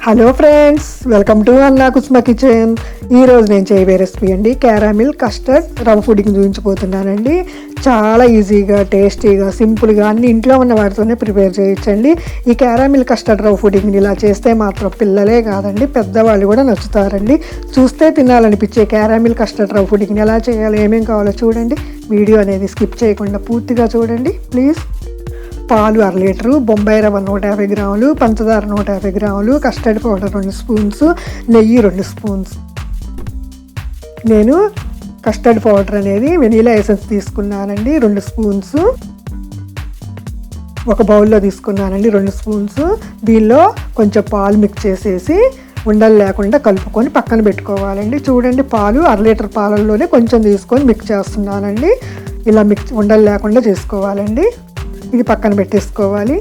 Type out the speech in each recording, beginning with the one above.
Hello friends, welcome to అన్నా కుస్మా kitchen. ఈరోజు నేను చేయబోయే రెసిపీ అండి క్యారామిల్ కస్టర్డ్ రవ్వ పుడింగ్ చూపించబోతున్నానండి. చాలా ఈజీగా, టేస్టీగా, సింపుల్గా అన్ని ఇంట్లో ఉన్న వాటితోనే ప్రిపేర్ చేయొచ్చండి. ఈ క్యారామిల్ కస్టర్డ్ రవ్వ పుడింగ్ని ఇలా చేస్తే మాత్రం పిల్లలే కాదండి, పెద్దవాళ్ళు కూడా నచ్చుతారండి. చూస్తే తినాలనిపించే క్యారామిల్ కస్టర్డ్ రవ్వ పుడింగ్ని ఎలా చేయాలో, ఏమేమి కావాలో చూడండి. వీడియో అనేది స్కిప్ చేయకుండా పూర్తిగా చూడండి ప్లీజ్. పాలు 1/2 లీటరు, బొంబాయి రవ్వ 150 గ్రాములు, పంచదార 150 గ్రాములు, కస్టర్డ్ పౌడర్ 2 స్పూన్స్, నెయ్యి 2 స్పూన్స్. నేను కస్టర్డ్ పౌడర్ అనేది వెనీలా ఎసెన్స్ తీసుకున్నానండి 2 స్పూన్స్. ఒక బౌల్లో తీసుకున్నానండి 2 స్పూన్స్. దీనిలో కొంచెం పాలు మిక్స్ చేసేసి ఉండలు లేకుండా కలుపుకొని పక్కన పెట్టుకోవాలండి. చూడండి, పాలు 1/2 లీటర్ పాలల్లోనే కొంచెం తీసుకొని మిక్స్ చేస్తున్నానండి. ఇలా మిక్స్ ఉండలు లేకుండా చేసుకోవాలండి. ఇది పక్కన పెట్టేసుకోవాలి.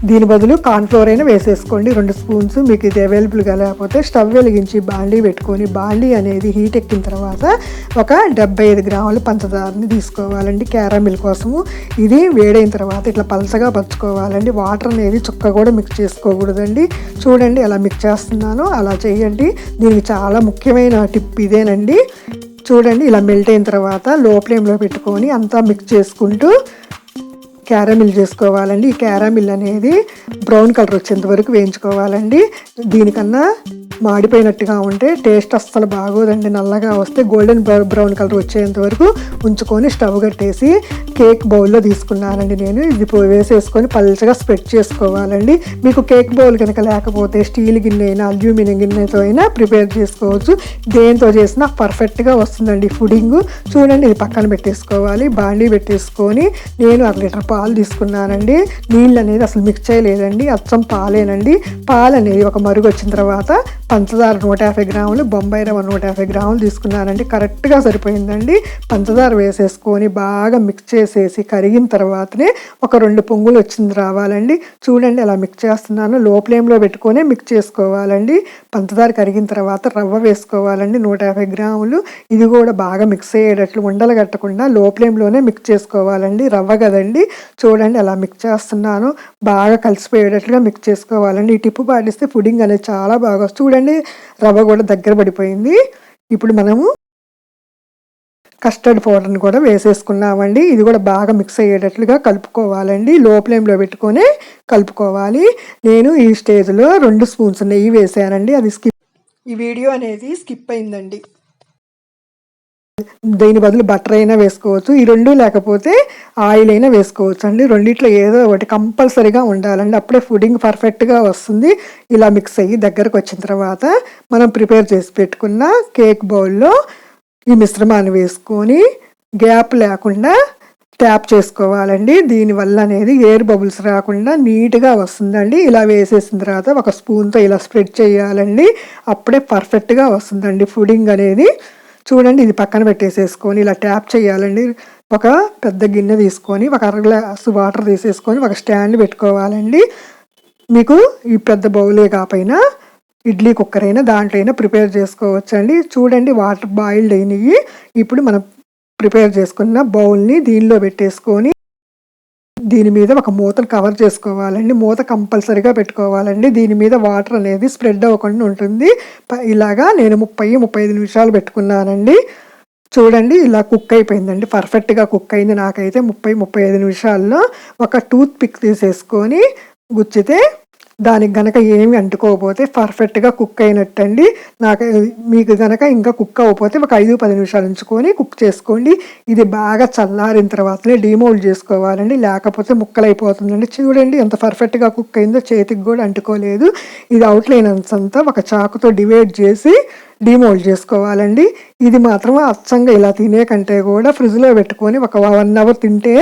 దీని బదులు కార్న్ఫ్లోర్ అయినా వేసేసుకోండి 2 స్పూన్స్. మీకు ఇది అవైలబుల్గా లేకపోతే స్టవ్ వెలిగించి బాండీ పెట్టుకొని, బాండీ అనేది హీట్ ఎక్కిన తర్వాత ఒక 75 గ్రాముల పంచదారని తీసుకోవాలండి క్యారామిల్ కోసము. ఇది వేడైన తర్వాత ఇట్లా పలచగా పరుచుకోవాలండి. వాటర్ అనేది చుక్క కూడా మిక్స్ చేసుకోకూడదండి. చూడండి ఎలా మిక్స్ చేస్తున్నానో అలా చేయండి. దీనికి చాలా ముఖ్యమైన టిప్ ఇదేనండి. చూడండి, ఇలా మెల్ట్ అయిన తర్వాత లో ఫ్లేమ్లో పెట్టుకొని అంతా మిక్స్ చేసుకుంటూ క్యారామిల్ చేసుకోవాలండి. ఈ క్యారామిల్ అనేది బ్రౌన్ కలర్ వచ్చేంత వరకు వేయించుకోవాలండి. దీనికన్నా మాడిపోయినట్టుగా ఉంటే టేస్ట్ అస్సలు బాగోదండి. నల్లగా వస్తే గోల్డెన్ బ్రౌన్ కలర్ వచ్చేంత వరకు ఉంచుకొని స్టవ్ కట్టేసి కేక్ బౌల్లో తీసుకున్నానండి నేను. ఇది వేసేసుకొని పల్చగా స్ప్రెడ్ చేసుకోవాలండి. మీకు కేక్ బౌల్ కనుక లేకపోతే స్టీల్ గిన్నె అయినా, అల్యూమినియం గిన్నెతో అయినా ప్రిపేర్ చేసుకోవచ్చు. దేంతో చేసినా పర్ఫెక్ట్గా వస్తుందండి పుడింగ్. చూడండి, ఇది పక్కన పెట్టేసుకోవాలి. బాండీ పెట్టేసుకొని నేను 1/2 లీటర్ పాలు తీసుకున్నానండి. నీళ్ళు అనేది అసలు మిక్స్ చేయలేదండి, అచ్చం పాలేనండి. పాలు అనేది ఒక మరుగు వచ్చిన తర్వాత పంచదార 150 గ్రాములు, బొంబాయి రవ్వ 150 గ్రాములు తీసుకున్నానండి. కరెక్ట్గా సరిపోయిందండి. పంచదార వేసేసుకొని బాగా మిక్స్ చేసేసి కరిగిన తర్వాతనే ఒక 2 పొంగులు వచ్చింది రావాలండి. చూడండి అలా మిక్స్ చేస్తున్నాను. లో ఫ్లేమ్లో పెట్టుకొని మిక్స్ చేసుకోవాలండి. పంచదార కరిగిన తర్వాత రవ్వ వేసుకోవాలండి 150 గ్రాములు. ఇది కూడా బాగా మిక్స్ అయ్యేటట్లు ఉండలు కట్టకుండా లో ఫ్లేమ్లోనే మిక్స్ చేసుకోవాలండి. రవ్వ కదండి. చూడండి అలా మిక్స్ చేస్తున్నాను. బాగా కలిసిపోయేటట్లుగా మిక్స్ చేసుకోవాలండి. ఈ టిప్పు పాటిస్తే పుడింగ్ అనేది చాలా బాగా చూడండి. రవ్వ కూడా దగ్గర పడిపోయింది. ఇప్పుడు మనము కస్టర్డ్ పౌడర్ని కూడా వేసేసుకున్నామండి. ఇది కూడా బాగా మిక్స్ అయ్యేటట్లుగా కలుపుకోవాలండి. లో ఫ్లేమ్లో పెట్టుకొని కలుపుకోవాలి. నేను ఈ స్టేజ్లో 2 స్పూన్స్ నెయ్యి వేసానండి. అది ఈ వీడియో అనేది స్కిప్ అయిందండి. దీని బదులు బటర్ అయినా వేసుకోవచ్చు. ఈ 2 లేకపోతే ఆయిల్ అయినా వేసుకోవచ్చు అండి. రెండిట్లో ఏదో ఒకటి కంపల్సరీగా ఉండాలండి. అప్పుడే పుడింగ్ పర్ఫెక్ట్గా వస్తుంది. ఇలా మిక్స్ అయ్యి దగ్గరకు వచ్చిన తర్వాత మనం ప్రిపేర్ చేసి పెట్టుకున్న కేక్ బౌల్లో ఈ మిశ్రమాన్ని వేసుకొని గ్యాప్ లేకుండా ట్యాప్ చేసుకోవాలండి. దీనివల్ల అనేది ఎయిర్ బబుల్స్ రాకుండా నీట్గా వస్తుందండి. ఇలా వేసేసిన తర్వాత ఒక స్పూన్తో ఇలా స్ప్రెడ్ చేయాలండి. అప్పుడే పర్ఫెక్ట్గా వస్తుందండి పుడింగ్ అనేది. చూడండి, ఇది పక్కన పెట్టేసేసుకొని ఇలా ట్యాప్ చేయాలండి. ఒక పెద్ద గిన్నె తీసుకొని ఒక 1/2 గ్లాసు వాటర్ తీసేసుకొని ఒక స్టాండ్ పెట్టుకోవాలండి. మీకు ఈ పెద్ద బౌలే కాకపోయినా ఇడ్లీ కుక్కర్ అయినా దాంట్లో అయినా ప్రిపేర్ చేసుకోవచ్చండి. చూడండి, వాటర్ బాయిల్డ్ అయినవి. ఇప్పుడు మనం ప్రిపేర్ చేసుకున్న బౌల్ని దీనిలో పెట్టేసుకొని దీని మీద ఒక మూతను కవర్ చేసుకోవాలండి. మూత కంపల్సరీగా పెట్టుకోవాలండి. దీని మీద వాటర్ అనేది స్ప్రెడ్ అవ్వకుండా ఉంటుంది. ఇలాగా నేను 30-35 నిమిషాలు పెట్టుకున్నానండి. చూడండి, ఇలా కుక్ అయిపోయిందండి. పర్ఫెక్ట్గా కుక్ అయింది. నాకైతే 30-35 నిమిషాల్లో ఒక టూత్ పిక్ తీసేసుకొని గుచ్చితే దానికి గనక ఏమి అంటుకోకపోతే పర్ఫెక్ట్గా కుక్ అయినట్టండి. మీకు గనక ఇంకా కుక్ అవ్వకపోతే ఒక 5-10 నిమిషాలు ఉంచుకొని కుక్ చేసుకోండి. ఇది బాగా చల్లారిన తర్వాతనే డీమోల్డ్ చేసుకోవాలండి, లేకపోతే ముక్కలైపోతుందండి. చూడండి ఎంత పర్ఫెక్ట్గా కుక్ అయిందో, చేతికి కూడా అంటుకోలేదు. ఇది అవుట్లైన్ అంతా ఒక చాకుతో డివైడ్ చేసి డీమోల్డ్ చేసుకోవాలండి. ఇది మాత్రం అచ్చంగా ఇలా తినే కంటే కూడా ఫ్రిడ్జ్లో పెట్టుకొని ఒక 1 అవర్ తింటే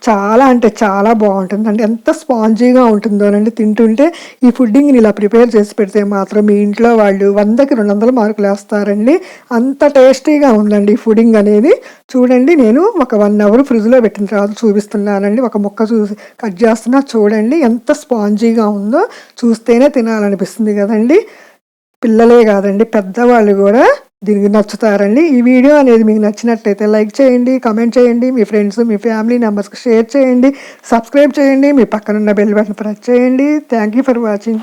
చాలా అంటే చాలా బాగుంటుందండి. ఎంత స్పాంజీగా ఉంటుందోనండి తింటుంటే. ఈ పుడ్డింగ్ని ఇలా ప్రిపేర్ చేసి పెడితే మాత్రం మీ ఇంట్లో వాళ్ళు 100కి 200 మార్కులు వేస్తారండి. అంత టేస్టీగా ఉందండి ఈ పుడింగ్ అనేది. చూడండి, నేను ఒక 1 అవర్ ఫ్రిడ్జ్లో పెట్టిన తర్వాత చూపిస్తున్నానండి. ఒక ముక్క చూసి కట్ చేస్తున్నా. చూడండి ఎంత స్పాంజీగా ఉందో, చూస్తేనే తినాలనిపిస్తుంది కదండి. పిల్లలే కాదండి, పెద్దవాళ్ళు కూడా దీనికి నచ్చుతారండి. ఈ వీడియో అనేది మీకు నచ్చినట్లయితే లైక్ చేయండి, కమెంట్ చేయండి, మీ ఫ్రెండ్స్ మీ ఫ్యామిలీ మెంబర్స్కి షేర్ చేయండి, సబ్స్క్రైబ్ చేయండి, మీ పక్కనున్న బెల్ బటన్ ప్రెస్ చేయండి. Thank you for watching.